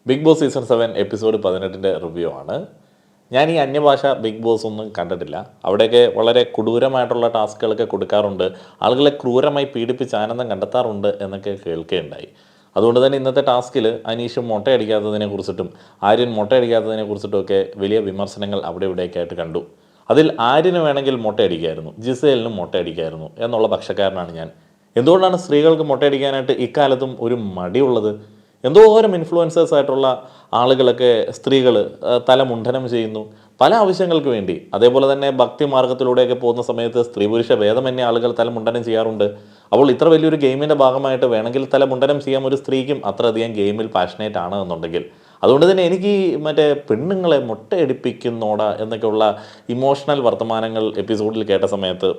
Big Boss season 7 episode 18 review ആണ്. ഞാൻ ഈ അന്യഭാഷ ബിഗ് ബോസ് ഒന്നും കണ്ടിട്ടില്ല. അവിടെയൊക്കെ വളരെ കൊടൂരമായിട്ടുള്ള ടാസ്കുകളൊക്കെ കൊടുക്കാറുണ്ട്, ആളുകളെ ക്രൂരമായി പീഡിപ്പിച്ച് ആനന്ദം കണ്ടെത്താറുണ്ട് എന്നൊക്കെ കേൾക്കുകയുണ്ടായി. അതുകൊണ്ട് തന്നെ ഇന്നത്തെ ടാസ്കിൽ അനീഷ് മൊട്ടയടിക്കാത്തതിനെ കുറിച്ചിട്ടും ആര്യൻ മൊട്ടയടിക്കാത്തതിനെ കുറിച്ചിട്ടുമൊക്കെ വലിയ വിമർശനങ്ങൾ അവിടെ ഇവിടെയൊക്കെ ആയിട്ട് കണ്ടു. അതിൽ ആര്യന് വേണമെങ്കിൽ മൊട്ടയടിക്കായിരുന്നു, ജിസേലിനും മൊട്ടയടിക്കായിരുന്നു എന്നുള്ള പക്ഷക്കാരനാണ് ഞാൻ. എന്തുകൊണ്ടാണ് സ്ത്രീകൾക്ക് മൊട്ടയടിക്കാനായിട്ട് ഇക്കാലത്തും ഒരു മടിയുള്ളത്? എന്തോരം ഇൻഫ്ലുവൻസേഴ്സ് ആയിട്ടുള്ള ആളുകളൊക്കെ സ്ത്രീകൾ തലമുണ്ഡനം ചെയ്യുന്നു പല ആവശ്യങ്ങൾക്ക് വേണ്ടി. അതേപോലെ തന്നെ ഭക്തി മാർഗത്തിലൂടെയൊക്കെ പോകുന്ന സമയത്ത് സ്ത്രീ പുരുഷ ഭേദമന്യേ ആളുകൾ തലമുണ്ഡനം ചെയ്യാറുണ്ട്. അപ്പോൾ ഇത്ര വലിയൊരു ഗെയിമിൻ്റെ ഭാഗമായിട്ട് വേണമെങ്കിൽ തലമുണ്ഡനം ചെയ്യാൻ ഒരു സ്ത്രീക്കും അത്രയധികം ഗെയിമിൽ പാഷനേറ്റ് ആണ് എന്നുണ്ടെങ്കിൽ. അതുകൊണ്ട് തന്നെ എനിക്ക് മറ്റേ പെണ്ണുങ്ങളെ മുട്ടയടിപ്പിക്കുന്നോടാ എന്നൊക്കെയുള്ള ഇമോഷണൽ വർത്തമാനങ്ങൾ എപ്പിസോഡിൽ കേട്ട സമയത്ത്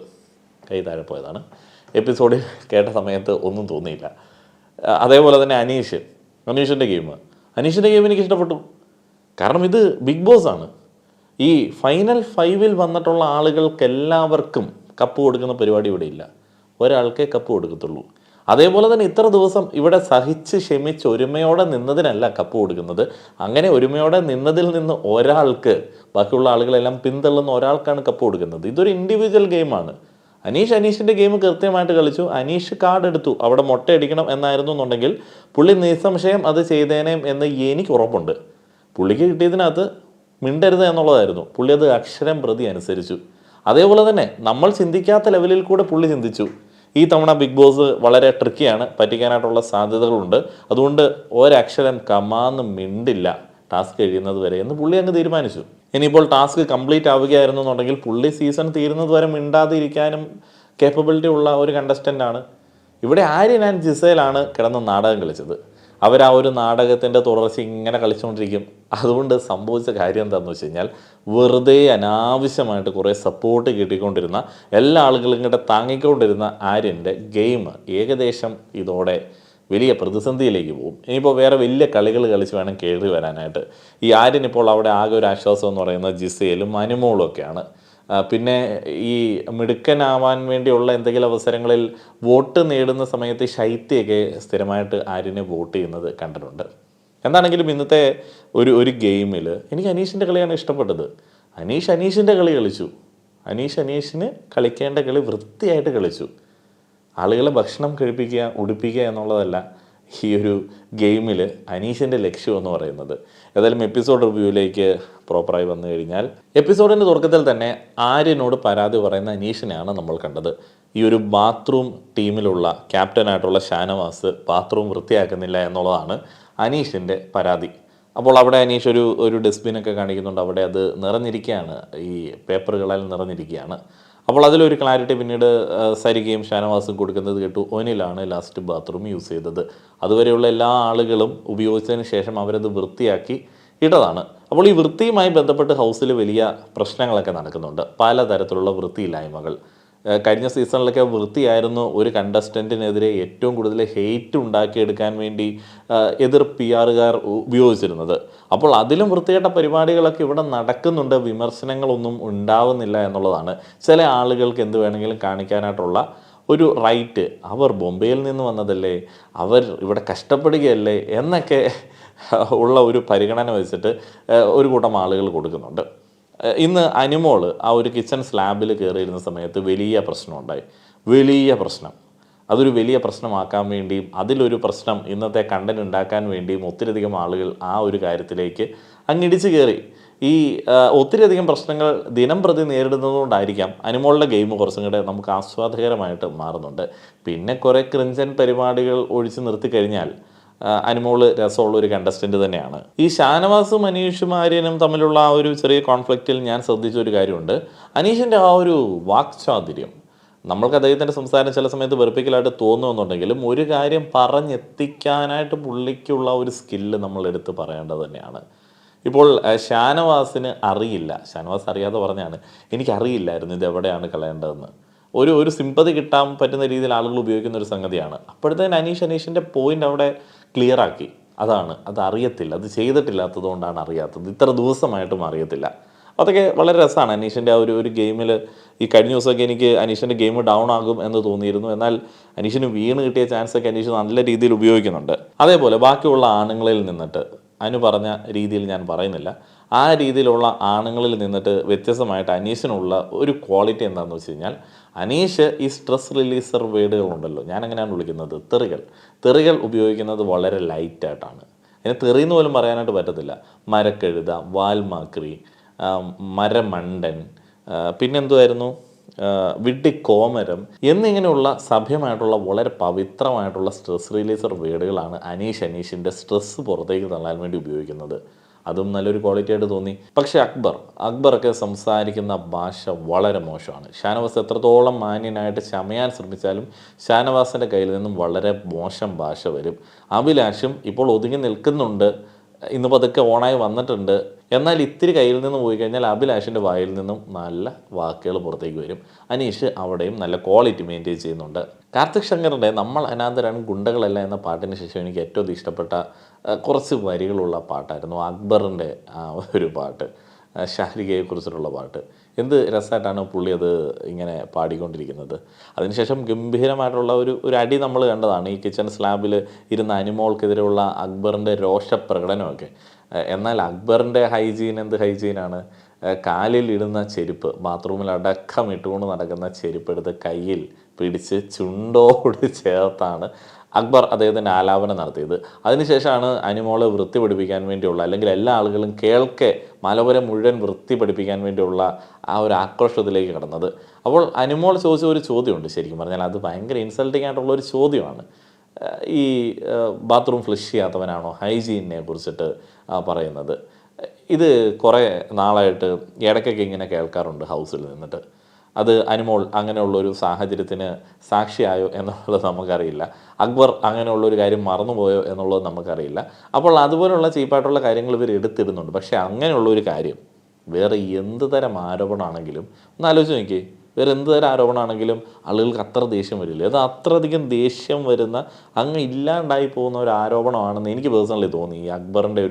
കൈ താഴെ പോയതാണ്. എപ്പിസോഡിൽ കേട്ട സമയത്ത് ഒന്നും തോന്നിയില്ല. അതേപോലെ തന്നെ അനീഷിൻ്റെ ഗെയിം എനിക്ക് ഇഷ്ടപ്പെട്ടു. കാരണം ഇത് ബിഗ് ബോസ് ആണ്. ഈ ഫൈനൽ 5-ൽ വന്നിട്ടുള്ള ആളുകൾക്കെല്ലാവർക്കും കപ്പ് കൊടുക്കുന്ന പരിപാടി ഇവിടെ ഇല്ല. ഒരാൾക്കേ കപ്പ് കൊടുക്കത്തുള്ളൂ. അതേപോലെ തന്നെ ഇത്ര ദിവസം ഇവിടെ സഹിച്ച് ക്ഷമിച്ച് ഒരുമയോടെ നിന്നതിനല്ല കപ്പ് കൊടുക്കുന്നത്. അങ്ങനെ ഒരുമയോടെ നിന്നതിൽ നിന്ന് ഒരാൾക്ക്, ബാക്കിയുള്ള ആളുകളെല്ലാം പിന്തള്ളുന്ന ഒരാൾക്കാണ് കപ്പ് കൊടുക്കുന്നത്. ഇതൊരു ഇൻഡിവിജ്വൽ ഗെയിമാണ്. അനീഷിൻ്റെ ഗെയിം കൃത്യമായിട്ട് കളിച്ചു. അനീഷ് കാർഡ് എടുത്തു. അവിടെ മൊട്ടയടിക്കണം എന്നായിരുന്നു എന്നുണ്ടെങ്കിൽ പുള്ളി നിസ്സംശയം അത് ചെയ്തേനേം എന്ന് എനിക്ക് ഉറപ്പുണ്ട്. പുള്ളിക്ക് കിട്ടിയതിനകത്ത് മിണ്ടരുത് എന്നുള്ളതായിരുന്നു. പുള്ളി അത് അക്ഷരം പ്രതി അനുസരിച്ചു. അതേപോലെ തന്നെ നമ്മൾ ചിന്തിക്കാത്ത ലെവലിൽ കൂടെ പുള്ളി ചിന്തിച്ചു. ഈ തവണ ബിഗ് ബോസ് വളരെ ട്രിക്കിയാണ്, പറ്റിക്കാനായിട്ടുള്ള സാധ്യതകളുണ്ട്. അതുകൊണ്ട് ഒരക്ഷരം കമാന്ന് മിണ്ടില്ല ടാസ്ക് കഴിയുന്നത് വരെ എന്ന് പുള്ളി അങ്ങ് തീരുമാനിച്ചു. ഇനിയിപ്പോൾ ടാസ്ക് കംപ്ലീറ്റ് ആവുകയായിരുന്നു എന്നുണ്ടെങ്കിൽ പുള്ളി സീസൺ തീരുന്നത് വരെ മിണ്ടാതിരിക്കാനും കേപ്പബിലിറ്റി ഉള്ള ഒരു കണ്ടസ്റ്റൻ്റ് ആണ്. ഇവിടെ ആര്യൻ ആൻഡ് ജിസേലാണ് കിടന്ന് നാടകം കളിച്ചത്. അവർ ആ ഒരു നാടകത്തിൻ്റെ തുടർച്ച ഇങ്ങനെ കളിച്ചുകൊണ്ടിരിക്കും. അതുകൊണ്ട് സംഭവിച്ച കാര്യം എന്താണെന്ന് വെച്ച് കഴിഞ്ഞാൽ, വെറുതെ അനാവശ്യമായിട്ട് കുറേ സപ്പോർട്ട് കിട്ടിക്കൊണ്ടിരുന്ന എല്ലാ ആളുകളും ഇങ്ങോട്ട് താങ്ങിക്കൊണ്ടിരുന്ന ആര്യൻ്റെ ഗെയിം ഏകദേശം ഇതോടെ വലിയ പ്രതിസന്ധിയിലേക്ക് പോകും. ഇനിയിപ്പോൾ വേറെ വലിയ കളികൾ കളിച്ച് വേണം കയറി വരാനായിട്ട്. ഈ ആര്യൻ ഇപ്പോൾ അവിടെ ആകെ ഒരു ആശ്വാസം എന്ന് പറയുന്നത് ജിസേലും അനുമോളും ഒക്കെയാണ്. പിന്നെ ഈ മിടുക്കനാവാൻ വേണ്ടിയുള്ള എന്തെങ്കിലും അവസരങ്ങളിൽ വോട്ട് നേടുന്ന സമയത്ത് ശൈത്യയൊക്കെ സ്ഥിരമായിട്ട് ആര്യനെ വോട്ട് ചെയ്യുന്നത് കണ്ടിട്ടുണ്ട്. എന്താണെങ്കിലും ഇന്നത്തെ ഒരു ഗെയിമിൽ എനിക്ക് അനീഷിൻ്റെ കളിയാണ് ഇഷ്ടപ്പെട്ടത്. അനീഷിൻ്റെ കളി കളിച്ചു. അനീഷിന് കളിക്കേണ്ട കളി വൃത്തിയായിട്ട് കളിച്ചു. ആളുകളെ ഭക്ഷണം കഴിപ്പിക്കുക, ഉടുപ്പിക്കുക എന്നുള്ളതല്ല ഈ ഒരു ഗെയിമിൽ അനീഷിൻ്റെ ലക്ഷ്യം എന്ന് പറയുന്നത്. ഏതായാലും എപ്പിസോഡ് റിവ്യൂവിലേക്ക് പ്രോപ്പറായി വന്നു കഴിഞ്ഞാൽ, എപ്പിസോഡിൻ്റെ തുടക്കത്തിൽ തന്നെ ആര്യനോട് പരാതി പറയുന്ന അനീഷിനെയാണ് നമ്മൾ കണ്ടത്. ഈ ഒരു ബാത്റൂം ടീമിലുള്ള ക്യാപ്റ്റനായിട്ടുള്ള ഷാനവാസ് ബാത്റൂം വൃത്തിയാക്കുന്നില്ല എന്നുള്ളതാണ് അനീഷിൻ്റെ പരാതി. അപ്പോൾ അവിടെ അനീഷ് ഒരു ഡസ്റ്റ്ബിനൊക്കെ കാണിക്കുന്നുണ്ട്. അവിടെ അത് നിറഞ്ഞിരിക്കുകയാണ്, ഈ പേപ്പറുകളാൽ നിറഞ്ഞിരിക്കുകയാണ്. അപ്പോൾ അതിലൊരു ക്ലാരിറ്റി പിന്നീട് സരികയും ഷാനവാസും കൊടുക്കുന്നത് കേട്ടു. ഒനിലാണ് ലാസ്റ്റ് ബാത്റൂം യൂസ് ചെയ്തത്. അതുവരെയുള്ള എല്ലാ ആളുകളും ഉപയോഗിച്ചതിന് ശേഷം അവരത് വൃത്തിയാക്കി ഇട്ടതാണ്. അപ്പോൾ ഈ വൃത്തിയുമായി ബന്ധപ്പെട്ട് ഹൗസിൽ വലിയ പ്രശ്നങ്ങളൊക്കെ നടക്കുന്നുണ്ട്. പലതരത്തിലുള്ള വൃത്തിയില്ലായ്മകൾ. കഴിഞ്ഞ സീസണിലൊക്കെ വൃത്തിയായിരുന്നു ഒരു കണ്ടസ്റ്റൻറ്റിനെതിരെ ഏറ്റവും കൂടുതൽ ഹെയ്റ്റ് ഉണ്ടാക്കിയെടുക്കാൻ വേണ്ടി എതിർ PR ഉപയോഗിച്ചിരുന്നത്. അപ്പോൾ അതിലും വൃത്തികെട്ട പരിപാടികളൊക്കെ ഇവിടെ നടക്കുന്നുണ്ട്. വിമർശനങ്ങളൊന്നും ഉണ്ടാവുന്നില്ല എന്നുള്ളതാണ്. ചില ആളുകൾക്ക് എന്ത് വേണമെങ്കിലും കാണിക്കാനായിട്ടുള്ള ഒരു റൈറ്റ്, അവർ ബോംബെയിൽ നിന്ന് വന്നതല്ലേ, അവർ ഇവിടെ കഷ്ടപ്പെടുകയല്ലേ എന്നൊക്കെ ഉള്ള ഒരു പരിഗണന വെച്ചിട്ട് ഒരു കൂട്ടം ആളുകൾ കൊടുക്കുന്നുണ്ട്. ഇന്ന് അനുമോൾ ആ ഒരു കിച്ചൺ സ്ലാബിൽ കയറിയിരുന്ന സമയത്ത് വലിയ പ്രശ്നമുണ്ടായി. അതൊരു വലിയ പ്രശ്നമാക്കാൻ വേണ്ടിയും അതിലൊരു പ്രശ്നം ഇന്നത്തെ കണ്ടന്റ് ഉണ്ടാക്കാൻ വേണ്ടിയും ഒത്തിരിയധികം ആളുകൾ ആ ഒരു കാര്യത്തിലേക്ക് അങ്ങിടിച്ച് കയറി. ഈ ഒത്തിരിയധികം പ്രശ്നങ്ങൾ ദിനം പ്രതി നേരിടുന്നതുകൊണ്ടായിരിക്കാം അനുമോളുടെ ഗെയിം കുറച്ചും കൂടെ നമുക്ക് ആസ്വാദകരമായിട്ട് മാറുന്നുണ്ട്. പിന്നെ കുറേ ക്രിഞ്ചൻ പരിപാടികൾ ഒഴിച്ച് നിർത്തിക്കഴിഞ്ഞാൽ അനുമോള് രസമുള്ള ഒരു കണ്ടസ്റ്റൻ്റ് തന്നെയാണ്. ഈ ഷാനവാസും അനീഷും ആര്യനും തമ്മിലുള്ള ആ ഒരു ചെറിയ കോൺഫ്ലിക്റ്റിൽ ഞാൻ ശ്രദ്ധിച്ചൊരു കാര്യമുണ്ട്. അനീഷിൻ്റെ ആ ഒരു വാക്ചാതുര്യം, നമ്മൾക്ക് അദ്ദേഹത്തിൻ്റെ സംസാരം ചില സമയത്ത് വെറുപ്പിക്കലായിട്ട് തോന്നുമെന്നുണ്ടെങ്കിലും ഒരു കാര്യം പറഞ്ഞെത്തിക്കാനായിട്ട് പുള്ളിക്കുള്ള ഒരു സ്കില്ല് നമ്മൾ എടുത്ത് പറയേണ്ടത് തന്നെയാണ്. ഇപ്പോൾ ഷാനവാസിന് അറിയില്ല, ഷാനവാസ് അറിയാതെ പറഞ്ഞാണ്, എനിക്കറിയില്ലായിരുന്നു ഇത് എവിടെയാണ് കളയേണ്ടതെന്ന്. ഒരു സിമ്പതി കിട്ടാൻ പറ്റുന്ന രീതിയിൽ ആളുകൾ ഉപയോഗിക്കുന്ന ഒരു സംഗതിയാണ്. അപ്പോഴത്തേന് അനീഷിൻ്റെ പോയിൻ്റ് അവിടെ ക്ലിയർ ആക്കി. അത് അറിയത്തില്ല, അത് ചെയ്തിട്ടില്ലാത്തത് കൊണ്ടാണ് അറിയാത്തത്, ഇത്ര ദിവസമായിട്ടും അറിയത്തില്ല. അതൊക്കെ വളരെ രസമാണ്. അനീഷിൻ്റെ ആ ഒരു ഗെയിമിൽ ഈ കഴിഞ്ഞ ദിവസമൊക്കെ എനിക്ക് അനീഷിൻ്റെ ഗെയിം ഡൗൺ ആകും എന്ന് തോന്നിയിരുന്നു. എന്നാൽ അനീഷിന് വീണ് കിട്ടിയ ചാൻസൊക്കെ അനീഷ് നല്ല രീതിയിൽ ഉപയോഗിക്കുന്നുണ്ട്. അതേപോലെ ബാക്കിയുള്ള ആണുങ്ങളിൽ നിന്നിട്ട് അനു പറഞ്ഞ രീതിയിൽ ഞാൻ പറയുന്നില്ല. ആ രീതിയിലുള്ള ആണുങ്ങളിൽ നിന്നിട്ട് വ്യത്യസ്തമായിട്ട് അനീഷിനുള്ള ഒരു ക്വാളിറ്റി എന്താണെന്ന് വെച്ച് കഴിഞ്ഞാൽ, അനീഷ് ഈ സ്ട്രെസ് റിലീസർ വേർഡുകളുണ്ടല്ലോ, ഞാൻ അങ്ങനെയാണ് വിളിക്കുന്നത്, തെറികൾ ഉപയോഗിക്കുന്നത് വളരെ ലൈറ്റായിട്ടാണ്. അതിന് തെറിയെന്ന് പോലും പറയാനായിട്ട് പറ്റത്തില്ല. മരക്കഴുത, വാൽമാക്രി, മരമണ്ടൻ, പിന്നെന്തുമായിരുന്നു, വിഡ്ഢിക്കോമരം എന്നിങ്ങനെയുള്ള സഭ്യമായിട്ടുള്ള വളരെ പവിത്രമായിട്ടുള്ള സ്ട്രെസ് റിലീസർ വേർഡുകളാണ് അനീഷിൻ്റെ സ്ട്രെസ്സ് പുറത്തേക്ക് തള്ളാൻ വേണ്ടി ഉപയോഗിക്കുന്നത്. അതും നല്ലൊരു ക്വാളിറ്റി ആയിട്ട് തോന്നി. പക്ഷേ അക്ബറൊക്കെ സംസാരിക്കുന്ന ഭാഷ വളരെ മോശമാണ്. ഷാനവാസ് എത്രത്തോളം മാന്യനായിട്ട് ചമയാൻ ശ്രമിച്ചാലും ഷാനവാസിൻ്റെ കയ്യിൽ നിന്നും വളരെ മോശം ഭാഷ വരും. അഭിലാഷും ഇപ്പോൾ ഒതുങ്ങി നിൽക്കുന്നുണ്ട്, ഇന്ന് പതുക്കെ ഓണായി വന്നിട്ടുണ്ട്. എന്നാൽ ഇത്തിരി കയ്യിൽ നിന്ന് പോയി കഴിഞ്ഞാൽ അഭിലാഷിൻ്റെ വായിൽ നിന്നും നല്ല വാക്കുകൾ പുറത്തേക്ക് വരും. അനീഷ് അവിടെയും നല്ല ക്വാളിറ്റി മെയിൻറ്റെയിൻ ചെയ്യുന്നുണ്ട്. കാർത്തിക് ശങ്കറിൻ്റെ നമ്മൾ അനാഥരാണ് ഗുണ്ടകളല്ല എന്ന പാട്ടിന് ശേഷം എനിക്ക് ഏറ്റവും ഇഷ്ടപ്പെട്ട കുറച്ച് വരികളുള്ള പാട്ടായിരുന്നു അക്ബറിൻ്റെ ഒരു പാട്ട്, ഷാരികയെക്കുറിച്ചിട്ടുള്ള പാട്ട്. എന്ത് രസമായിട്ടാണ് പുള്ളി അത് ഇങ്ങനെ പാടിക്കൊണ്ടിരിക്കുന്നത്. അതിനുശേഷം ഗംഭീരമായിട്ടുള്ള ഒരു അടി നമ്മൾ കണ്ടതാണ്, ഈ കിച്ചൺ സ്ലാബിൽ ഇരുന്ന അനിമോൾക്കെതിരെയുള്ള അക്ബറിൻ്റെ രോഷപ്രകടനമൊക്കെ. എന്നാൽ അക്ബറിൻ്റെ എന്ത് ഹൈജീനാണ്, കാലിൽ ഇടുന്ന ചെരുപ്പ്, ബാത്റൂമിൽ അടക്കം ഇട്ടുകൊണ്ട് നടക്കുന്ന ചെരുപ്പ് എടുത്ത് കയ്യിൽ പിടിച്ച് ചുണ്ടോട് ചേർത്താണ് അക്ബർ അദ്ദേഹത്തിൻ്റെ ആലാപനം നടത്തിയത്. അതിനുശേഷമാണ് അനിമോളെ വൃത്തി പഠിപ്പിക്കാൻ വേണ്ടിയുള്ള, അല്ലെങ്കിൽ എല്ലാ ആളുകളും കേൾക്കെ മലപുരം മുഴുവൻ വൃത്തി പഠിപ്പിക്കാൻ വേണ്ടിയുള്ള ആ ഒരു ആക്രോശത്തിലേക്ക് കടന്നത്. അപ്പോൾ അനിമോൾ ചോദിച്ച ഒരു ചോദ്യമുണ്ട്, ശരിക്കും പറഞ്ഞാൽ അത് ഭയങ്കര ഇൻസൾട്ടിങ് ആയിട്ടുള്ള ഒരു ചോദ്യമാണ്. ഈ ബാത്റൂം ഫ്ലഷ് ചെയ്യാത്തവനാണോ ഹൈജീനെ കുറിച്ചിട്ട് പറയുന്നത്? ഇത് കുറേ നാളായിട്ട് ഇടയ്ക്കൊക്കെ ഇങ്ങനെ കേൾക്കാറുണ്ട് ഹൗസിൽ നിന്നിട്ട്. അത് അനിമോൾ അങ്ങനെയുള്ളൊരു സാഹചര്യത്തിന് സാക്ഷിയായോ എന്നുള്ളത് നമുക്കറിയില്ല. അക്ബർ അങ്ങനെയുള്ളൊരു കാര്യം മറന്നുപോയോ എന്നുള്ളത് നമുക്കറിയില്ല. അപ്പോൾ അതുപോലുള്ള ചീപ്പായിട്ടുള്ള കാര്യങ്ങൾ ഇവർ എടുത്തിടുന്നുണ്ട്. പക്ഷേ അങ്ങനെയുള്ളൊരു കാര്യം വേറെ എന്ത് തരം ആരോപണമാണെങ്കിലും ഒന്ന് ആലോചിച്ച് നോക്കിയേ, വേറെ എന്ത് തരം ആരോപണമാണെങ്കിലും ആളുകൾക്ക് അത്ര ദേഷ്യം വരില്ല. അത് അത്രയധികം ദേഷ്യം വരുന്ന, അങ്ങ് ഇല്ലാണ്ടായി പോകുന്ന ഒരു ആരോപണമാണെന്ന് എനിക്ക് പേഴ്സണലി തോന്നി ഈ അക്ബറിൻ്റെ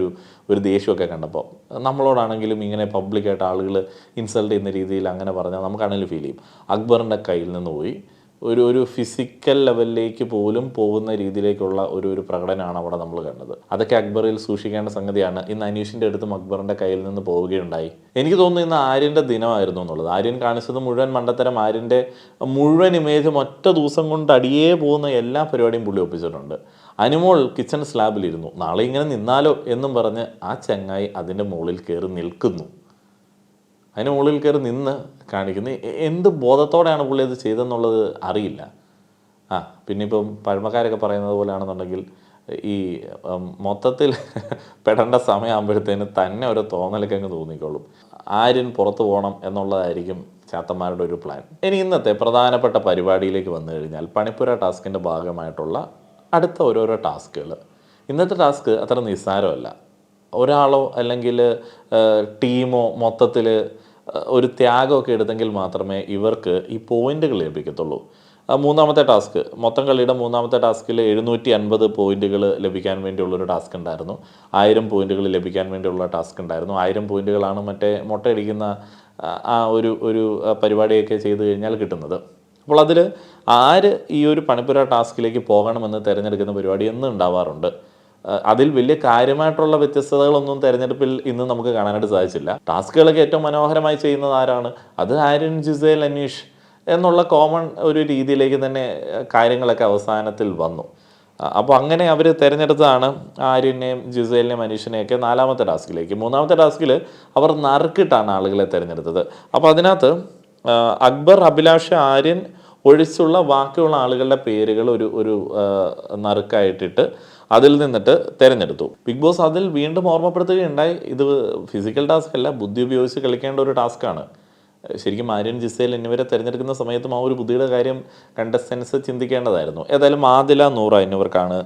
ഒരു ദേഷ്യമൊക്കെ കണ്ടപ്പോൾ. നമ്മളോടാണെങ്കിലും ഇങ്ങനെ പബ്ലിക്കായിട്ട് ആളുകൾ ഇൻസൾട്ട് ചെയ്യുന്ന രീതിയിൽ അങ്ങനെ പറഞ്ഞാൽ നമുക്കാണെങ്കിലും ഫീൽ ചെയ്യും. അക്ബറിൻ്റെ കയ്യിൽ നിന്ന് പോയി ഒരു ഫിസിക്കൽ ലെവലിലേക്ക് പോലും പോകുന്ന രീതിയിലേക്കുള്ള ഒരു പ്രകടനമാണ് അവിടെ നമ്മൾ കണ്ടത്. അതൊക്കെ അക്ബറിൽ സൂക്ഷിക്കേണ്ട സംഗതിയാണ്. ഇന്ന് അനീഷിൻ്റെ അടുത്തും അക്ബറിൻ്റെ കയ്യിൽ നിന്ന് പോവുകയുണ്ടായി. എനിക്ക് തോന്നുന്നു ഇന്ന് ആര്യൻ്റെ ദിനമായിരുന്നു എന്നുള്ളത്. ആര്യൻ കാണിച്ചത് മുഴുവൻ മണ്ടത്തരം. ആര്യൻ്റെ മുഴുവൻ ഇമേജും ഒറ്റ ദിവസം കൊണ്ട് അടിയേ പോകുന്ന എല്ലാ പരിപാടിയും പുള്ളി ഒപ്പിച്ചിട്ടുണ്ട്. അനിമോൾ കിച്ചൺ സ്ലാബിലിരുന്നു, നാളെ ഇങ്ങനെ നിന്നാലോ എന്നും പറഞ്ഞ് ആ ചങ്ങായി അതിൻ്റെ മുകളിൽ കയറി നിൽക്കുന്നു. അതിന് മുകളിൽ കയറി നിന്ന് കാണിക്കുന്നത് എന്ത് ബോധത്തോടെയാണ് പുള്ളി അത് ചെയ്തതെന്നുള്ളത് അറിയില്ല. പിന്നെ ഇപ്പം പഴമക്കാരൊക്കെ പറയുന്നത് പോലെയാണെന്നുണ്ടെങ്കിൽ ഈ മൊത്തത്തിൽ പെടേണ്ട സമയമാകുമ്പോഴത്തേന് തന്നെ ഒരു തോന്നലൊക്കെ അങ്ങ് തോന്നിക്കോളും. ആര്യൻ പുറത്തു പോകണം എന്നുള്ളതായിരിക്കും ചാത്തന്മാരുടെ ഒരു പ്ലാൻ. ഇനി ഇന്നത്തെ പ്രധാനപ്പെട്ട പരിപാടിയിലേക്ക് വന്നു കഴിഞ്ഞാൽ പണിപ്പുര ടാസ്കിൻ്റെ ഭാഗമായിട്ടുള്ള അടുത്ത ഓരോരോ ടാസ്കുകൾ. ഇന്നത്തെ ടാസ്ക് അത്ര നിസ്സാരമല്ല. ഒരാളോ അല്ലെങ്കിൽ ടീമോ മൊത്തത്തിൽ ഒരു ത്യാഗമൊക്കെ എടുത്തെങ്കിൽ മാത്രമേ ഇവർക്ക് ഈ പോയിന്റുകൾ ലഭിക്കത്തുള്ളൂ. മൂന്നാമത്തെ ടാസ്ക്, മൊത്തം കളിയുടെ മൂന്നാമത്തെ ടാസ്കിൽ 750 പോയിന്റുകൾ ലഭിക്കാൻ വേണ്ടിയുള്ളൊരു ടാസ്ക് ഉണ്ടായിരുന്നു. 1000 പോയിന്റുകൾ ലഭിക്കാൻ വേണ്ടിയുള്ള ടാസ്ക് ഉണ്ടായിരുന്നു. 1000 പോയിന്റുകളാണ് മറ്റേ മുട്ടയടിക്കുന്ന ആ ഒരു പരിപാടിയൊക്കെ ചെയ്തു കഴിഞ്ഞാൽ കിട്ടുന്നത്. അപ്പോൾ അതിൽ ആര് ഈ ഒരു പണിപ്പുര ടാസ്കിലേക്ക് പോകണമെന്ന് തിരഞ്ഞെടുക്കുന്ന പരിപാടി എന്നും ഉണ്ടാവാറുണ്ട്. അതിൽ വലിയ കാര്യമായിട്ടുള്ള വ്യത്യസ്തതകളൊന്നും തിരഞ്ഞെടുപ്പിൽ ഇന്ന് നമുക്ക് കാണാനായിട്ട് സാധിച്ചില്ല. ടാസ്കുകളൊക്കെ ഏറ്റവും മനോഹരമായി ചെയ്യുന്നത് ആരാണ്? അത് ആര്യൻ, ജിസേൽ, അനീഷ് എന്നുള്ള കോമൺ ഒരു രീതിയിലേക്ക് തന്നെ കാര്യങ്ങളൊക്കെ അവസാനത്തിൽ വന്നു. അപ്പോൾ അങ്ങനെ അവർ തിരഞ്ഞെടുത്തതാണ് ആര്യനെയും ജിസേലിനെയും അനീഷിനെയൊക്കെ നാലാമത്തെ ടാസ്കിലേക്ക്. മൂന്നാമത്തെ ടാസ്കിൽ അവർ നറുക്കിട്ടാണ് ആളുകളെ തിരഞ്ഞെടുത്തത്. അപ്പോൾ അതിനകത്ത് അക്ബർ, അഭിലാഷ്, ആര്യൻ ഒഴിച്ചുള്ള ബാക്കിയുള്ള ആളുകളുടെ പേരുകൾ ഒരു നറുക്കായിട്ടിട്ട് അതിൽ നിന്നിട്ട് തിരഞ്ഞെടുത്തു. ബിഗ് ബോസ് അതിൽ വീണ്ടും ഓർമ്മപ്പെടുത്തുകയുണ്ടായി, ഇത് ഫിസിക്കൽ ടാസ്ക് അല്ല, ബുദ്ധി ഉപയോഗിച്ച് കളിക്കേണ്ട ഒരു ടാസ്ക്കാണ്. ശരിക്കും ആര്യൻ, ജിസേൽ എന്നിവരെ തിരഞ്ഞെടുക്കുന്ന സമയത്തും ആ ഒരു ബുദ്ധിയുടെ കാര്യം കണ്ടസ്റ്റൻസ് ചിന്തിക്കേണ്ടതായിരുന്നു. ഏതായാലും ആദില, നൂറ എന്നിവർക്കാണ്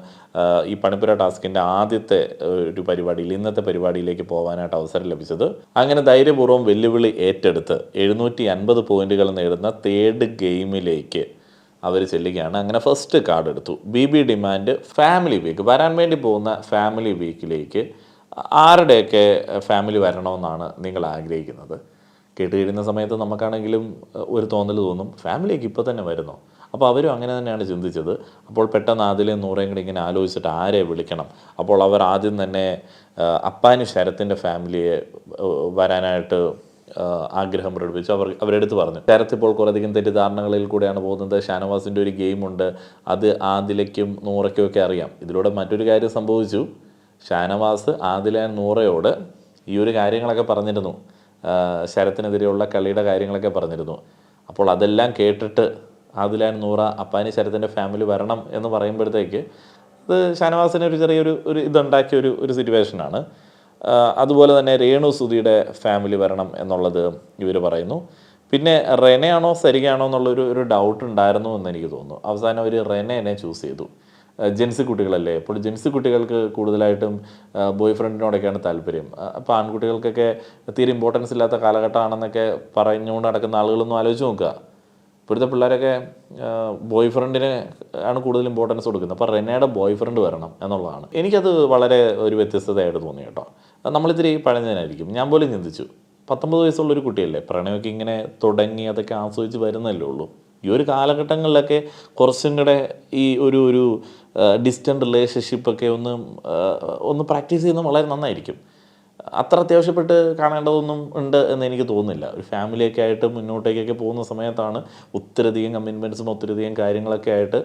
ഈ പണിപ്പുര ടാസ്കിൻ്റെ ആദ്യത്തെ ഒരു പരിപാടിയിൽ, ഇന്നത്തെ പരിപാടിയിലേക്ക് പോകാനായിട്ട് അവസരം ലഭിച്ചത്. അങ്ങനെ ധൈര്യപൂർവ്വം വെല്ലുവിളി ഏറ്റെടുത്ത് 750 പോയിന്റുകൾ നേടുന്ന തേർഡ് ഗെയിമിലേക്ക് അവർ ചെല്ലുകയാണ്. അങ്ങനെ ഫസ്റ്റ് കാർഡ് എടുത്തു. BB ഡിമാൻഡ് ഫാമിലി വീക്ക്, വരാൻ വേണ്ടി പോകുന്ന ഫാമിലി വീക്കിലേക്ക് ആരുടെയൊക്കെ ഫാമിലി വരണമെന്നാണ് നിങ്ങൾ ആഗ്രഹിക്കുന്നത്? കേട്ട് കഴിയുന്ന സമയത്ത് നമുക്കാണെങ്കിലും ഒരു തോന്നൽ തോന്നും, ഫാമിലിക്ക് ഇപ്പോൾ തന്നെ വരുന്നോ? അപ്പോൾ അവരും അങ്ങനെ തന്നെയാണ് ചിന്തിച്ചത്. അപ്പോൾ പെട്ടെന്ന് ആദിലയും നൂറയും കൂടി ഇങ്ങനെ ആലോചിച്ചിട്ട് ആരെ വിളിക്കണം. അപ്പോൾ അവർ ആദ്യം തന്നെ അപ്പാനി ശരത്തിൻ്റെ ഫാമിലിയെ വരാനായിട്ട് ആഗ്രഹം പ്രകടിപ്പിച്ചു. അവരെടുത്ത് പറഞ്ഞു. ശരത്ത് ഇപ്പോൾ കുറേയധികം തെറ്റിദ്ധാരണകളിൽ കൂടെയാണ് പോകുന്നത്. ഷാനവാസിൻ്റെ ഒരു ഗെയിമുണ്ട്, അത് ആദിലയ്ക്കും നൂറയ്ക്കും ഒക്കെ അറിയാം. ഇതിലൂടെ മറ്റൊരു കാര്യം സംഭവിച്ചു. ഷാനവാസ് ആദില നൂറയോട് ഈ ഒരു കാര്യങ്ങളൊക്കെ പറഞ്ഞിരുന്നു, ശരത്തിനെതിരെയുള്ള കളിയുടെ കാര്യങ്ങളൊക്കെ പറഞ്ഞിരുന്നു. അപ്പോൾ അതെല്ലാം കേട്ടിട്ട് ആദില നൂറ അപ്പാനി ശരത്തിൻ്റെ ഫാമിലി വരണം എന്ന് പറയുമ്പോഴത്തേക്ക് ഇത് ഷാനവാസിന് ഒരു ചെറിയൊരു ഇതുണ്ടാക്കിയ ഒരു സിറ്റുവേഷനാണ്. അതുപോലെ തന്നെ രേണു സുധിയുടെ ഫാമിലി വരണം എന്നുള്ളത് ഇവർ പറയുന്നു. പിന്നെ റെനയാണോ സരികയാണോ എന്നുള്ളൊരു ഡൗട്ട് ഉണ്ടായിരുന്നു എന്ന് എനിക്ക് തോന്നുന്നു. അവസാനം അവർ റെനയെ ചൂസ് ചെയ്തു. ജെൻസി കുട്ടികളല്ലേ, അപ്പോൾ ജെൻസി കുട്ടികൾക്ക് കൂടുതലായിട്ടും ബോയ് ഫ്രണ്ടിനോടൊക്കെയാണ് താല്പര്യം. അപ്പോൾ ആൺകുട്ടികൾക്കൊക്കെ തീരെ ഇമ്പോർട്ടൻസ് ഇല്ലാത്ത കാലഘട്ടമാണെന്നൊക്കെ പറഞ്ഞുകൊണ്ട് നടക്കുന്ന ആളുകളൊന്നും ആലോചിച്ച് നോക്കുക. ഇപ്പോഴത്തെ പിള്ളേരൊക്കെ ബോയ് ഫ്രണ്ടിന് ആണ് കൂടുതൽ ഇമ്പോർട്ടൻസ് കൊടുക്കുന്നത്. അപ്പോൾ റെനയുടെ ബോയ് ഫ്രണ്ട് വരണം എന്നുള്ളതാണ്. എനിക്കത് വളരെ ഒരു വ്യത്യസ്തതയായിട്ട് തോന്നി കേട്ടോ. നമ്മളിത്തിരി പഴഞ്ഞതിനായിരിക്കും. ഞാൻ പോലും ചിന്തിച്ചു, 19 വയസ്സുള്ളൊരു കുട്ടിയല്ലേ, പ്രണയമൊക്കെ ഇങ്ങനെ തുടങ്ങി അതൊക്കെ ആസ്വദിച്ച് വരുന്നല്ലേ ഉള്ളൂ. ഈ ഒരു കാലഘട്ടങ്ങളിലൊക്കെ കുറച്ചും കൂടെ ഈ ഒരു ഡിസ്റ്റൻറ്റ് റിലേഷൻഷിപ്പൊക്കെ ഒന്ന് പ്രാക്ടീസ് ചെയ്യുന്നത് വളരെ നന്നായിരിക്കും. അത്ര അത്യാവശ്യപ്പെട്ട് കാണേണ്ടതൊന്നും ഉണ്ട് എന്ന് എനിക്ക് തോന്നുന്നില്ല. ഒരു ഫാമിലിയൊക്കെ ആയിട്ട് മുന്നോട്ടേക്കൊക്കെ പോകുന്ന സമയത്താണ് ഒത്തിരിയധികം കമ്മിറ്റ്മെൻറ്റ്സും ഒത്തിരിയധികം കാര്യങ്ങളൊക്കെ ആയിട്ട്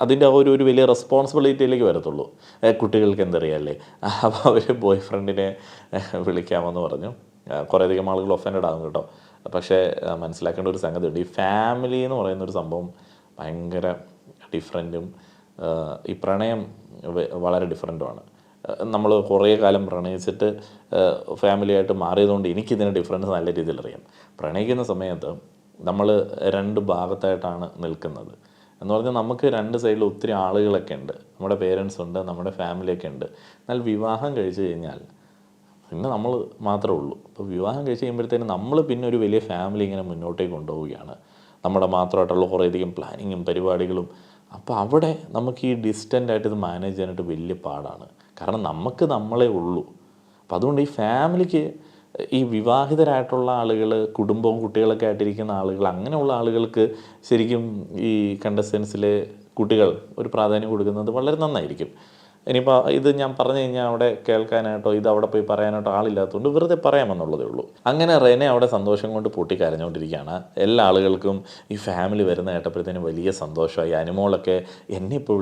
അതിൻ്റെ ആ ഒരു വലിയ റെസ്പോൺസിബിലിറ്റിയിലേക്ക് വരത്തുള്ളൂ. കുട്ടികൾക്ക് എന്തറിയാമല്ലേ, അപ്പോൾ അവർ ബോയ് ഫ്രണ്ടിനെ വിളിക്കാമെന്ന് പറഞ്ഞു. കുറേയധികം ആളുകൾ ഒഫൻഡഡ് ആകും കേട്ടോ. പക്ഷേ മനസ്സിലാക്കേണ്ട ഒരു സംഗതിയുണ്ട്, ഈ ഫാമിലി എന്ന് പറയുന്നൊരു സംഭവം ഭയങ്കര ഡിഫറൻറ്റും ഈ പ്രണയം വളരെ ഡിഫറൻറ്റുമാണ്. നമ്മൾ കുറേ കാലം പ്രണയിച്ചിട്ട് ഫാമിലിയായിട്ട് മാറിയതുകൊണ്ട് എനിക്കിതിന് ഡിഫറൻസ് നല്ല രീതിയിൽ അറിയാം. പ്രണയിക്കുന്ന സമയത്ത് നമ്മൾ 2 ഭാഗത്തായിട്ടാണ് നിൽക്കുന്നത് എന്ന് പറഞ്ഞാൽ നമുക്ക് 2 സൈഡിൽ ഒത്തിരി ആളുകളൊക്കെ ഉണ്ട്. നമ്മുടെ പേരൻസ് ഉണ്ട്, നമ്മുടെ ഫാമിലിയൊക്കെ ഉണ്ട്. എന്നാൽ വിവാഹം കഴിച്ച് കഴിഞ്ഞാൽ പിന്നെ നമ്മൾ മാത്രമേ ഉള്ളൂ. അപ്പോൾ വിവാഹം കഴിച്ച് കഴിയുമ്പോഴത്തേനും നമ്മൾ പിന്നെ ഒരു വലിയ ഫാമിലി ഇങ്ങനെ മുന്നോട്ടേക്ക് കൊണ്ടുപോവുകയാണ്. നമ്മുടെ മാത്രമായിട്ടുള്ള കുറേയധികം പ്ലാനിങ്ങും പരിപാടികളും. അപ്പോൾ അവിടെ നമുക്ക് ഈ ഡിസ്റ്റൻ്റായിട്ട് ഇത് മാനേജ് ചെയ്യാനായിട്ട് വലിയ പാടാണ്. കാരണം നമുക്ക് നമ്മളേ ഉള്ളൂ. അപ്പോൾ അതുകൊണ്ട് ഈ ഫാമിലിക്ക് ഈ വിവാഹിതരായിട്ടുള്ള ആളുകൾ, കുടുംബവും കുട്ടികളൊക്കെ ആയിട്ടിരിക്കുന്ന ആളുകൾ, അങ്ങനെയുള്ള ആളുകൾക്ക് ശരിക്കും ഈ കണ്ടസ്റ്റൻസിലെ കുട്ടികൾ ഒരു പ്രാധാന്യം കൊടുക്കുന്നത് വളരെ നന്നായിരിക്കും. ഇനിയിപ്പോൾ ഇത് ഞാൻ പറഞ്ഞു കഴിഞ്ഞാൽ അവിടെ കേൾക്കാനായിട്ടോ ഇത് അവിടെ പോയി പറയാനായിട്ടോ ആളില്ലാത്തതുകൊണ്ട് വെറുതെ പറയാമെന്നുള്ളതേ ഉള്ളൂ. അങ്ങനെ റെനെ അവിടെ സന്തോഷം കൊണ്ട് പൊട്ടിക്കരഞ്ഞുകൊണ്ടിരിക്കുകയാണ്. എല്ലാ ആളുകൾക്കും ഈ ഫാമിലി വരുന്ന കേട്ടപ്പോഴത്തേനും വലിയ സന്തോഷമായി. അനിമോളൊക്കെ എന്നെ ഇപ്പോൾ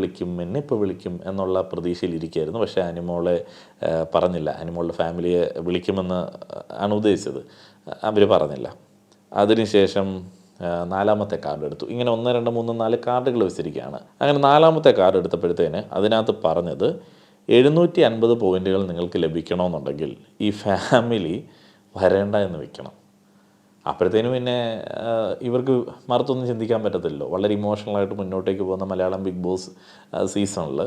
വിളിക്കും എന്നുള്ള പ്രതീക്ഷയിലിരിക്കുകയായിരുന്നു. പക്ഷേ അനിമോളെ പറഞ്ഞില്ല. അനിമോളുടെ ഫാമിലിയെ വിളിക്കുമെന്ന് ആണ് ഉദ്ദേശിച്ചത്, അവർ പറഞ്ഞില്ല. അതിനുശേഷം 4ാമത്തെ കാർഡ് എടുത്തു. ഇങ്ങനെ 1, 2, 3, 4 കാർഡുകൾ വെച്ചിരിക്കുകയാണ്. അങ്ങനെ 4ാമത്തെ കാർഡ് എടുത്തപ്പോഴത്തേന് അതിനകത്ത് പറഞ്ഞത് 750 പോയിൻറ്റുകൾ നിങ്ങൾക്ക് ലഭിക്കണമെന്നുണ്ടെങ്കിൽ ഈ ഫാമിലി വരേണ്ട എന്ന് വെക്കണം. അപ്പോഴത്തേനും പിന്നെ ഇവർക്ക് മറുത്തൊന്നും ചിന്തിക്കാൻ പറ്റത്തില്ലല്ലോ. വളരെ ഇമോഷണലായിട്ട് മുന്നോട്ടേക്ക് പോകുന്ന മലയാളം ബിഗ് ബോസ് സീസണിൽ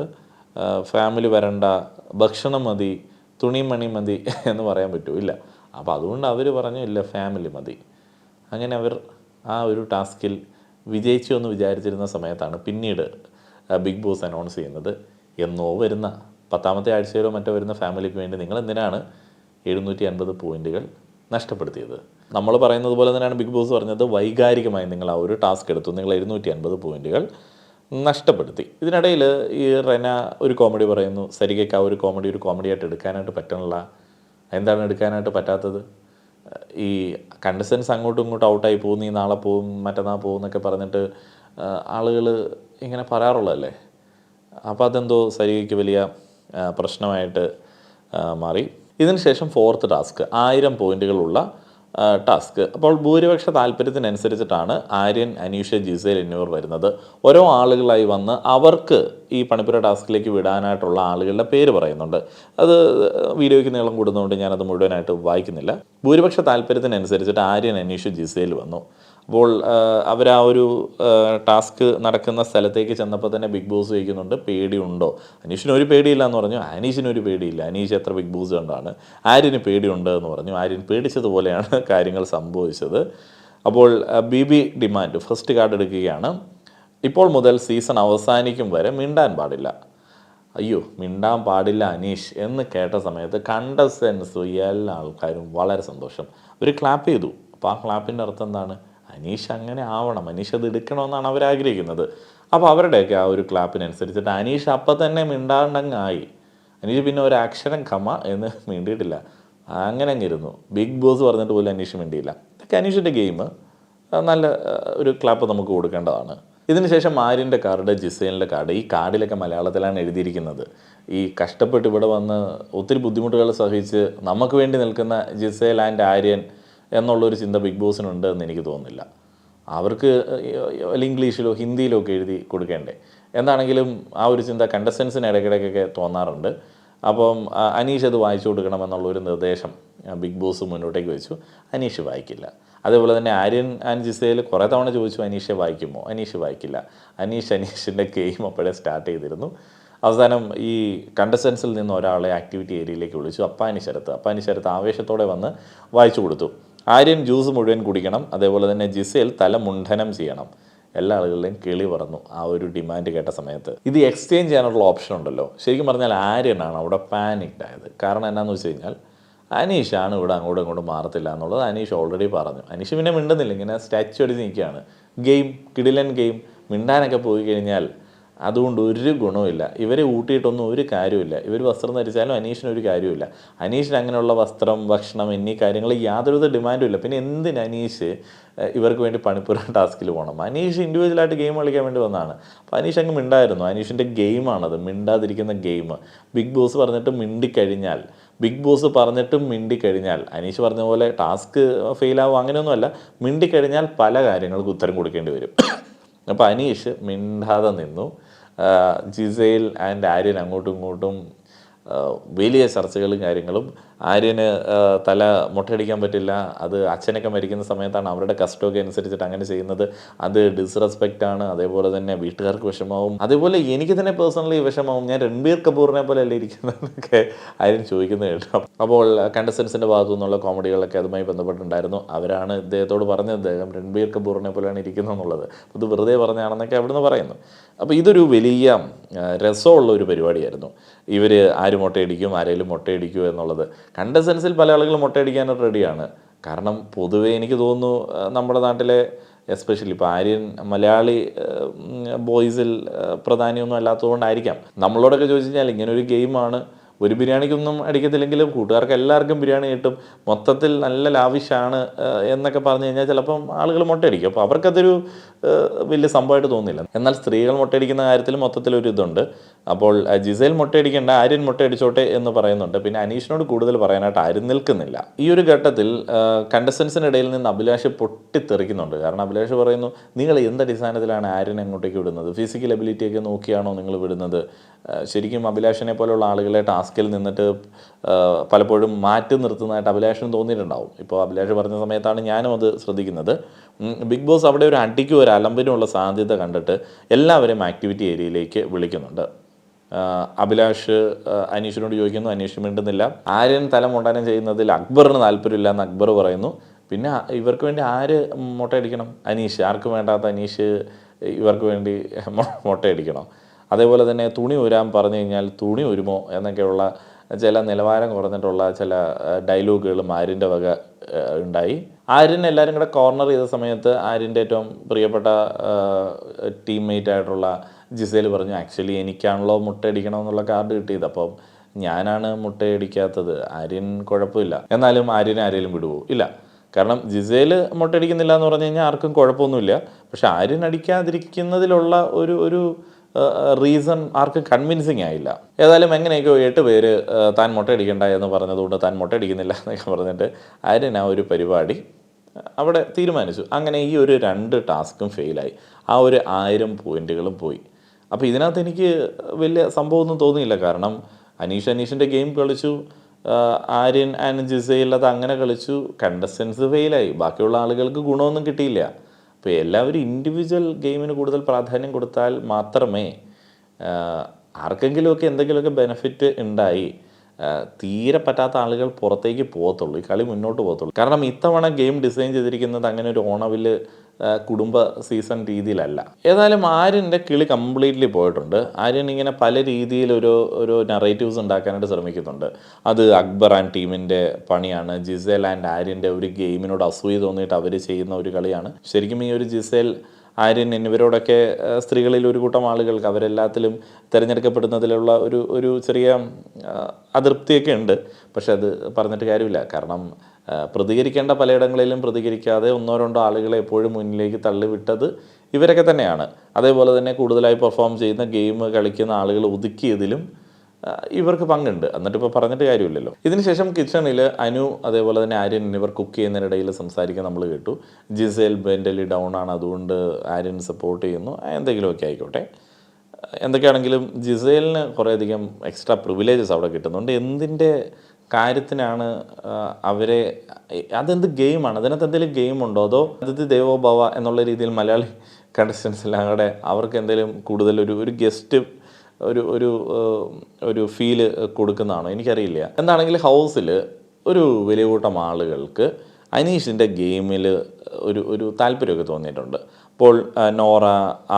ഫാമിലി വരണ്ട, ഭക്ഷണം മതി, തുണിമണി മതി എന്ന് പറയാൻ പറ്റുമില്ല. അപ്പോൾ അതുകൊണ്ട് അവർ പറഞ്ഞു ഇല്ല, ഫാമിലി മതി. അങ്ങനെ അവർ ആ ഒരു ടാസ്കിൽ വിജയിച്ചു എന്ന് വിചാരിച്ചിരുന്ന സമയത്താണ് പിന്നീട് ബിഗ് ബോസ് അനൗൺസ് ചെയ്യുന്നത്, എന്നോ വരുന്ന 10ാമത്തെ ആഴ്ചയിലോ മറ്റോ വരുന്ന ഫാമിലിക്ക് വേണ്ടി നിങ്ങൾ എന്തിനാണ് 750 പോയിൻറ്റുകൾ നഷ്ടപ്പെടുത്തിയത്. നമ്മൾ പറയുന്നത് പോലെ തന്നെയാണ് ബിഗ് ബോസ് പറഞ്ഞത്, വൈകാരികമായി നിങ്ങൾ ആ ഒരു ടാസ്ക് എടുത്തു, നിങ്ങൾ 750 പോയിൻറ്റുകൾ നഷ്ടപ്പെടുത്തി. ഇതിനിടയിൽ ഈ റെന ഒരു കോമഡി പറയുന്നു, സരികയ്ക്ക് ആ ഒരു കോമഡിയായിട്ട് എടുക്കാനായിട്ട് പറ്റണില്ല. എന്താണ് എടുക്കാനായിട്ട് പറ്റാത്തത്? ഈ കണ്ടസ്റ്റൻസ് അങ്ങോട്ടും ഇങ്ങോട്ടും ഔട്ടായി പോകും, നീ നാളെ പോവും, മറ്റന്നാൾ പോകും എന്നൊക്കെ പറഞ്ഞിട്ട് ആളുകൾ ഇങ്ങനെ പറയാറുള്ളതല്ലേ. അപ്പോൾ അതെന്തോ സരികയ്ക്ക് വലിയ പ്രശ്നമായിട്ട് മാറി. ഇതിന് ശേഷം 4th ടാസ്ക് 1000 പോയിൻറ്റുകളുള്ള ടാസ്ക്. അപ്പോൾ ഭൂരിപക്ഷ താല്പര്യത്തിനനുസരിച്ചിട്ടാണ് ആര്യൻ, അനീഷ, ജിസേൽ എന്നിവർ വരുന്നത്. ഓരോ ആളുകളായി വന്ന് അവർക്ക് ഈ പണിപ്പുര ടാസ്കിലേക്ക് വിടാനായിട്ടുള്ള ആളുകളുടെ പേര് പറയുന്നുണ്ട്. അത് വീഡിയോയ്ക്ക് നീളം കൂടുന്നതുകൊണ്ട് ഞാനത് മുഴുവനായിട്ട് വായിക്കുന്നില്ല. ഭൂരിപക്ഷ താല്പര്യത്തിനനുസരിച്ചിട്ട് ആര്യൻ, അനീഷ്, ജിസേൽ വന്നു. അപ്പോൾ അവർ ആ ഒരു ടാസ്ക് നടക്കുന്ന സ്ഥലത്തേക്ക് ചെന്നപ്പോൾ തന്നെ ബിഗ് ബോസ് ചോദിക്കുന്നുണ്ട്, പേടിയുണ്ടോ? അനീഷിന് ഒരു പേടിയില്ല എന്ന് പറഞ്ഞു. അനീഷിനൊരു പേടിയില്ല. അനീഷ് എത്ര ബിഗ് ബോസ് കണ്ടാണ്. ആര്യന് പേടിയുണ്ട് എന്ന് പറഞ്ഞു. ആര്യൻ പേടിച്ചതുപോലെയാണ് കാര്യങ്ങൾ സംഭവിച്ചത്. അപ്പോൾ ബി ഡിമാൻഡ് ഫസ്റ്റ് കാർഡ് എടുക്കുകയാണ്. ഇപ്പോൾ മുതൽ സീസൺ അവസാനിക്കും വരെ മിണ്ടാൻ പാടില്ല. അയ്യോ, മിണ്ടാൻ പാടില്ല അനീഷ് എന്ന് കേട്ട സമയത്ത് കണ്ടസ്റ്റൻസ് എല്ലാ ആൾക്കാരും വളരെ സന്തോഷം. അവർ ക്ലാപ്പ് ചെയ്തു. അപ്പോൾ ആ ക്ലാപ്പിൻ്റെ അർത്ഥം എന്താണ്? അനീഷ് അങ്ങനെ ആവണം, അനീഷ് അത് എടുക്കണമെന്നാണ് അവരാഗ്രഹിക്കുന്നത്. അപ്പോൾ അവരുടെയൊക്കെ ആ ഒരു ക്ലാപ്പിനനുസരിച്ചിട്ട് അനീഷ് അപ്പം തന്നെ മിണ്ടാണ്ടങ്ങായി. അനീഷ് പിന്നെ ഒരു അക്ഷരം കമ എന്ന് മിണ്ടിയിട്ടില്ല, അങ്ങനെ അങ്ങിരുന്നു. ബിഗ് ബോസ് പറഞ്ഞിട്ട് പോലും അനീഷ് മിണ്ടിയില്ല. ഇതൊക്കെ അനീഷിൻ്റെ ഗെയിം, നല്ല ഒരു ക്ലാപ്പ് നമുക്ക് കൊടുക്കേണ്ടതാണ്. ഇതിനുശേഷം ആര്യൻ്റെ കാർഡ്, ജിസേലിൻ്റെ കാർഡ്. ഈ കാർഡിലൊക്കെ മലയാളത്തിലാണ് എഴുതിയിരിക്കുന്നത്. ഈ കഷ്ടപ്പെട്ട് ഇവിടെ വന്ന് ഒത്തിരി ബുദ്ധിമുട്ടുകൾ സഹിച്ച് നമുക്ക് വേണ്ടി നിൽക്കുന്ന ജിസേൽ ആൻഡ് ആര്യൻ എന്നുള്ളൊരു ചിന്ത ബിഗ് ബോസിനുണ്ട് എന്ന് എനിക്ക് തോന്നുന്നില്ല. അവർക്ക് ഇംഗ്ലീഷിലോ ഹിന്ദിയിലോ ഒക്കെ എഴുതി കൊടുക്കേണ്ടേ. എന്താണെങ്കിലും ആ ഒരു ചിന്ത കണ്ടസ്റ്റൻസിന് ഇടയ്ക്കിടയ്ക്കൊക്കെ തോന്നാറുണ്ട്. അപ്പം അനീഷ് അത് വായിച്ചു കൊടുക്കണമെന്നുള്ളൊരു നിർദ്ദേശം ബിഗ് ബോസ് മുന്നോട്ടേക്ക് വെച്ചു. അനീഷ് വായിക്കില്ല. അതേപോലെ തന്നെ ആര്യൻ ആൻഡ് ജിസേൽ കുറേ തവണ ചോദിച്ചു അനീഷെ വായിക്കുമോ, അനീഷ് വായിക്കില്ല. അനീഷിൻ്റെ ഗെയിം അപ്പോഴേ സ്റ്റാർട്ട് ചെയ്തിരുന്നു. അവസാനം ഈ കണ്ടസ്റ്റൻസിൽ നിന്ന് ഒരാളെ ആക്ടിവിറ്റി ഏരിയയിലേക്ക് വിളിച്ചു, അപ്പാനി ശരത്ത് ആവേശത്തോടെ വന്ന് വായിച്ചു കൊടുത്തു. ആര്യൻ ജ്യൂസ് മുഴുവൻ കുടിക്കണം, അതേപോലെ തന്നെ ജിസേൽ തല മുണ്ഡനം ചെയ്യണം. എല്ലാ ആളുകളുടെയും കിളി പറന്നു ആ ഒരു ഡിമാൻഡ് കേട്ട സമയത്ത്. ഇത് എക്സ്ചേഞ്ച് ചെയ്യാനുള്ള ഓപ്ഷൻ ഉണ്ടല്ലോ, ശരിക്കും പറഞ്ഞാൽ ആര്യനാണ് അവിടെ പാനിക്ഡ് ആയത്. കാരണം എന്നാന്ന് വെച്ച് കഴിഞ്ഞാൽ അനീഷാണ് ഇവിടെ അങ്ങോട്ടും ഇങ്ങോട്ടും മാറത്തില്ല എന്നുള്ളത് അനീഷ് ഓൾറെഡി പറഞ്ഞു. അനീഷ് പിന്നെ മിണ്ടുന്നില്ല, ഇങ്ങനെ സ്റ്റാച്ചു അടിച്ച് നിൽക്കുകയാണ്. ഗെയിം കിടിലൻ ഗെയിം, മിണ്ടാനൊക്കെ പോയി കഴിഞ്ഞാൽ അതുകൊണ്ട് ഒരു ഗുണവുമില്ല. ഇവരെ ഊട്ടിയിട്ടൊന്നും ഒരു കാര്യമില്ല. ഇവർ വസ്ത്രം ധരിച്ചാലും അനീഷിനൊരു കാര്യമില്ല. അനീഷിന് അങ്ങനെയുള്ള വസ്ത്രം, ഭക്ഷണം എന്നീ കാര്യങ്ങൾ യാതൊരുവിധ ഡിമാൻഡും ഇല്ല. പിന്നെ എന്തിന് അനീഷ് ഇവർക്ക് വേണ്ടി പണിപ്പുര ടാസ്കിൽ പോകണം? അനീഷ് ഇൻഡിവിജ്വലായിട്ട് ഗെയിം കളിക്കാൻ വേണ്ടി വന്നതാണ്. അപ്പോൾ അനീഷ് അങ്ങ് മിണ്ടായിരുന്നു. അനീഷിൻ്റെ ഗെയിമാണത്, മിണ്ടാതിരിക്കുന്ന ഗെയിം. ബിഗ് ബോസ് പറഞ്ഞിട്ടും മിണ്ടിക്കഴിഞ്ഞാൽ അനീഷ് പറഞ്ഞ പോലെ ടാസ്ക് ഫെയിലാവും അങ്ങനെയൊന്നുമല്ല. മിണ്ടിക്കഴിഞ്ഞാൽ പല കാര്യങ്ങൾക്ക് ഉത്തരം കൊടുക്കേണ്ടി വരും. അപ്പോൾ അനീഷ് മിണ്ടാതെ നിന്നു. ജിസേൽ ആൻഡ് ആര്യൻ അങ്ങോട്ടും ഇങ്ങോട്ടും വലിയ ചർച്ചകളും കാര്യങ്ങളും. ആര്യന് തല മുട്ടയടിക്കാൻ പറ്റില്ല, അത് അച്ഛനൊക്കെ മരിക്കുന്ന സമയത്താണ് അവരുടെ കസ്റ്റമൊക്കെ അനുസരിച്ചിട്ട് അങ്ങനെ ചെയ്യുന്നത്, അത് ഡിസ്റെസ്പെക്റ്റാണ്. അതേപോലെ തന്നെ വീട്ടുകാർക്ക് വിഷമാവും, അതേപോലെ എനിക്ക് തന്നെ പേഴ്സണലി വിഷമാവും. ഞാൻ രൺബീർ കപൂറിനെ പോലെ അല്ലേ ഇരിക്കുന്നതൊക്കെ ആര്യൻ ചോദിക്കുന്നത് കേട്ടോ. അപ്പോൾ കണ്ടസ്റ്റൻസിൻ്റെ ഭാഗത്തു നിന്നുള്ള കോമഡികളൊക്കെ അതുമായി ബന്ധപ്പെട്ടുണ്ടായിരുന്നു. അവരാണ് ഇദ്ദേഹത്തോട് പറഞ്ഞത് അദ്ദേഹം രൺബീർ കപൂറിനെ പോലെയാണ് ഇരിക്കുന്നത് എന്നുള്ളത്. ഇത് വെറുതെ പറഞ്ഞാണെന്നൊക്കെ അവിടുന്ന് പറയുന്നു. അപ്പോൾ ഇതൊരു വലിയ രസമുള്ള ഒരു പരിപാടിയായിരുന്നു. ഇവർ ആര് മുട്ടയടിക്കും, ആരെങ്കിലും മുട്ടയടിക്കുമോ എന്നുള്ളത്. കണ്ടസ്റ്റൻസിൽ പല ആളുകളും മുട്ടയടിക്കാനും റെഡിയാണ്. കാരണം പൊതുവേ എനിക്ക് തോന്നുന്നു നമ്മുടെ നാട്ടിലെ എസ്പെഷ്യലി ഇപ്പോൾ ആര്യൻ മലയാളി ബോയ്സിൽ പ്രധാനിയൊന്നും അല്ലാത്തതുകൊണ്ടായിരിക്കാം. നമ്മളോടൊക്കെ ചോദിച്ചു കഴിഞ്ഞാൽ ഇങ്ങനൊരു ഗെയിമാണ്, ഒരു ബിരിയാണിക്കൊന്നും അടിക്കത്തില്ലെങ്കിലും കൂട്ടുകാർക്ക് എല്ലാവർക്കും ബിരിയാണി കിട്ടും, മൊത്തത്തിൽ നല്ല ലാവിഷാണ് എന്നൊക്കെ പറഞ്ഞു കഴിഞ്ഞാൽ ചിലപ്പം ആളുകൾ മുട്ടയടിക്കും. അപ്പോൾ അവർക്കതൊരു വലിയ സംഭവമായിട്ട് തോന്നില്ല. എന്നാൽ സ്ത്രീകൾ മുട്ടയടിക്കുന്ന കാര്യത്തിൽ മൊത്തത്തിലൊരു ഇതുണ്ട്. അപ്പോൾ ജിസേൽ മുട്ടയടിക്കേണ്ട, ആര്യൻ മുട്ടയടിച്ചോട്ടെ എന്ന് പറയുന്നുണ്ട്. പിന്നെ അനീഷിനോട് കൂടുതൽ പറയാനായിട്ട് ആരും നിൽക്കുന്നില്ല. ഈ ഒരു ഘട്ടത്തിൽ കണ്ടസ്റ്റൻസിനിടയിൽ നിന്ന് അഭിലാഷ് പൊട്ടിത്തെറിക്കുന്നുണ്ട്. കാരണം അഭിലാഷ് പറയുന്നു, നിങ്ങൾ എന്തടിസ്ഥാനത്തിലാണ് ആര്യനെ അങ്ങോട്ടേക്ക് വിടുന്നത്? ഫിസിക്കൽ എബിലിറ്റിയൊക്കെ നോക്കിയാണോ നിങ്ങൾ വിടുന്നത്? ശരിക്കും അഭിലാഷിനെ പോലെയുള്ള ആളുകളെ ടാസ്കിൽ നിന്നിട്ട് പലപ്പോഴും മാറ്റി നിർത്തുന്നതായിട്ട് അഭിലാഷിന് തോന്നിയിട്ടുണ്ടാവും. ഇപ്പോൾ അഭിലാഷ് പറഞ്ഞ സമയത്താണ് ഞാനും അത് ശ്രദ്ധിക്കുന്നത്. ബിഗ് ബോസ് അവിടെ ഒരു അടിക്കും ഒരു അലമ്പിനുമുള്ള സാധ്യത കണ്ടിട്ട് എല്ലാവരെയും ആക്ടിവിറ്റി ഏരിയയിലേക്ക് വിളിക്കുന്നുണ്ട്. അഭിലാഷ് അനീഷിനോട് ചോദിക്കുന്നു, അനീഷ് മിണ്ടുന്നില്ല. ആര്യൻ തല മുണ്ടാനം ചെയ്യുന്നതിൽ അക്ബറിന് താല്പര്യമില്ല എന്ന് അക്ബർ പറയുന്നു. പിന്നെ ഇവർക്ക് വേണ്ടി ആര് മുട്ടയടിക്കണം? അനീഷ്. ആർക്കും വേണ്ടാത്ത അനീഷ് ഇവർക്ക് വേണ്ടി മുട്ടയടിക്കണം. അതേപോലെ തന്നെ തുണി ഊരാൻ പറഞ്ഞു കഴിഞ്ഞാൽ തുണി ഊരുമോ എന്നൊക്കെയുള്ള ചില നിലവാരം കുറഞ്ഞിട്ടുള്ള ചില ഡയലോഗുകളും ആര്യൻ്റെ വക ഉണ്ടായി. ആര്യൻ എല്ലാവരും കൂടെ കോർണർ ചെയ്ത സമയത്ത് ആര്യൻ്റെ ഏറ്റവും പ്രിയപ്പെട്ട ടീംമേറ്റ് ആയിട്ടുള്ള ജിസേൽ പറഞ്ഞു, ആക്ച്വലി എനിക്കാണല്ലോ മുട്ടയടിക്കണം എന്നുള്ള കാർഡ് കിട്ടിയത്, അപ്പം ഞാനാണ് മുട്ടയടിക്കാത്തത്, ആര്യൻ കുഴപ്പമില്ല. എന്നാലും ആര്യനെ ആരെങ്കിലും വിടുവോ? ഇല്ല. കാരണം ജിസേൽ മുട്ടയടിക്കുന്നില്ല എന്ന് പറഞ്ഞു കഴിഞ്ഞാൽ ആർക്കും കുഴപ്പമൊന്നുമില്ല. പക്ഷെ ആര്യൻ അടിക്കാതിരിക്കുന്നതിലുള്ള ഒരു റീസൺ ആർക്കും കൺവിൻസിങ് ആയില്ല. ഏതായാലും എങ്ങനെയൊക്കെയോ 8 പേര് താൻ മുട്ടയടിക്കണ്ട എന്ന് പറഞ്ഞതുകൊണ്ട് താൻ മുട്ടയടിക്കുന്നില്ല എന്നൊക്കെ പറഞ്ഞിട്ട് ആര്യൻ ആ ഒരു പരിപാടി അവിടെ തീരുമാനിച്ചു. അങ്ങനെ ഈ ഒരു 2 ടാസ്കും ഫെയിലായി. ആ ഒരു 1000 പോയിന്റുകളും പോയി. അപ്പോൾ ഇതിനകത്ത് എനിക്ക് വലിയ സംഭവമൊന്നും തോന്നിയില്ല. കാരണം അനീഷിൻ്റെ ഗെയിം കളിച്ചു, ആര്യൻ ആൻഡ് ജിസേൽ അത് അങ്ങനെ കളിച്ചു, കണ്ടസ്റ്റൻസ് ഫെയിലായി, ബാക്കിയുള്ള ആളുകൾക്ക് ഗുണമൊന്നും കിട്ടിയില്ല. അപ്പോൾ എല്ലാവരും ഇൻഡിവിജ്വൽ ഗെയിമിന് കൂടുതൽ പ്രാധാന്യം കൊടുത്താൽ മാത്രമേ ആർക്കെങ്കിലുമൊക്കെ എന്തെങ്കിലുമൊക്കെ ബെനിഫിറ്റ് ഉണ്ടായി തീരെ പറ്റാത്ത ആളുകൾ പുറത്തേക്ക് പോകത്തുള്ളൂ, ഈ കളി മുന്നോട്ട് പോകത്തുള്ളൂ. കാരണം ഇത്തവണ ഗെയിം ഡിസൈൻ ചെയ്തിരിക്കുന്നത് അങ്ങനെ ഒരു ഓണവിൽ കുടുംബ സീസൺ രീതിയിലല്ല. ഏതായാലും ആര്യൻ്റെ കിളി കംപ്ലീറ്റ്ലി പോയിട്ടുണ്ട്. ആര്യൻ ഇങ്ങനെ പല രീതിയിൽ ഒരു നറേറ്റീവ്സ് ഉണ്ടാക്കാനായിട്ട് ശ്രമിക്കുന്നുണ്ട്. അത് അക്ബർ ആൻഡ് ടീമിൻ്റെ പണിയാണ്, ജിസേൽ ആൻഡ് ആര്യൻ്റെ ഒരു ഗെയിമിനോട് അസൂയ തോന്നിയിട്ട് അവർ ചെയ്യുന്ന ഒരു കളിയാണ്. ശരിക്കും ഈ ഒരു ജിസേൽ, ആര്യൻ എന്നിവരോടൊക്കെ സ്ത്രീകളിൽ ഒരു കൂട്ടം ആളുകൾക്ക് അവരെല്ലാത്തിലും തിരഞ്ഞെടുക്കപ്പെടുന്നതിലുള്ള ഒരു ചെറിയ അതൃപ്തിയൊക്കെ ഉണ്ട്. പക്ഷെ അത് പറഞ്ഞിട്ട് കാര്യമില്ല. കാരണം പ്രതികരിക്കേണ്ട പലയിടങ്ങളിലും പ്രതികരിക്കാതെ ഒന്നോ രണ്ടോ ആളുകളെ എപ്പോഴും മുന്നിലേക്ക് തള്ളിവിട്ടത് ഇവരൊക്കെ തന്നെയാണ്. അതേപോലെ തന്നെ കൂടുതലായി പെർഫോം ചെയ്യുന്ന ഗെയിം കളിക്കുന്ന ആളുകൾ ഒതുക്കിയതിലും ഇവർക്ക് പങ്കുണ്ട്. എന്നിട്ടിപ്പോൾ പറഞ്ഞിട്ട് കാര്യമില്ലല്ലോ. ഇതിനുശേഷം കിച്ചണിൽ അനു അതേപോലെ തന്നെ ആര്യൻ എന്നിവർ കുക്ക് ചെയ്യുന്നതിനിടയിൽ സംസാരിക്കാൻ നമ്മൾ കേട്ടു. ജിസേൽ മെൻ്റലി ഡൗൺ ആണ്, അതുകൊണ്ട് ആര്യൻ സപ്പോർട്ട് ചെയ്യുന്നു, എന്തെങ്കിലുമൊക്കെ ആയിക്കോട്ടെ. എന്തൊക്കെയാണെങ്കിലും ജിസേലിന് കുറേയധികം എക്സ്ട്രാ പ്രിവിലേജസ് അവിടെ കിട്ടുന്നുണ്ട്. എന്തിൻ്റെ കാര്യത്തിനാണ് അവരെ, അതെന്ത് ഗെയിമാണ്, അതിനകത്ത് എന്തെങ്കിലും ഗെയിമുണ്ടോ, അതോ അതിഥി ദേവോ ഭവ എന്നുള്ള രീതിയിൽ മലയാളി കണ്ടസ്റ്റൻസിലൂടെ അവർക്ക് എന്തെങ്കിലും കൂടുതൽ ഒരു ഗസ്റ്റ് ഒരു ഫീല് കൊടുക്കുന്നതാണോ എനിക്കറിയില്ല. എന്താണെങ്കിലും ഹൗസിൽ ഒരു വലിയ കൂട്ടം ആളുകൾക്ക് അനീഷിൻ്റെ ഗെയിമിൽ ഒരു താല്പര്യമൊക്കെ തോന്നിയിട്ടുണ്ട്. അപ്പോൾ നോറ,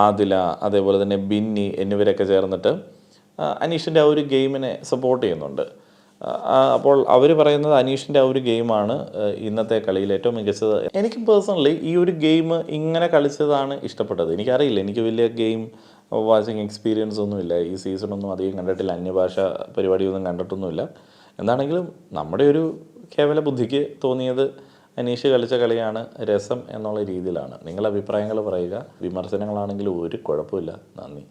ആദില, അതേപോലെ തന്നെ ബിന്നി എന്നിവരൊക്കെ ചേർന്നിട്ട് അനീഷിൻ്റെ ആ ഒരു ഗെയിമിനെ സപ്പോർട്ട് ചെയ്യുന്നുണ്ട്. അപ്പോൾ അവർ പറയുന്നത് അനീഷിൻ്റെ ആ ഒരു ഗെയിമാണ് ഇന്നത്തെ കളിയിൽ ഏറ്റവും മികച്ചത്. എനിക്ക് പേഴ്സണലി ഈ ഒരു ഗെയിം ഇങ്ങനെ കളിച്ചതാണ് ഇഷ്ടപ്പെട്ടത്. എനിക്കറിയില്ല, എനിക്ക് വലിയ ഗെയിം വാച്ചിങ് എക്സ്പീരിയൻസ് ഒന്നുമില്ല. ഈ സീസണൊന്നും അധികം കണ്ടിട്ടില്ല, അന്യഭാഷ പരിപാടിയൊന്നും കണ്ടിട്ടൊന്നുമില്ല. എന്താണെങ്കിലും നമ്മുടെ ഒരു കേവല ബുദ്ധിക്ക് തോന്നിയത് അനീഷ് കളിച്ച കളിയാണ് രസം എന്നുള്ള രീതിയിലാണ്. നിങ്ങളുടെ അഭിപ്രായങ്ങൾ പറയുക. വിമർശനങ്ങളാണെങ്കിലും ഒരു കുഴപ്പമില്ല. നന്ദി.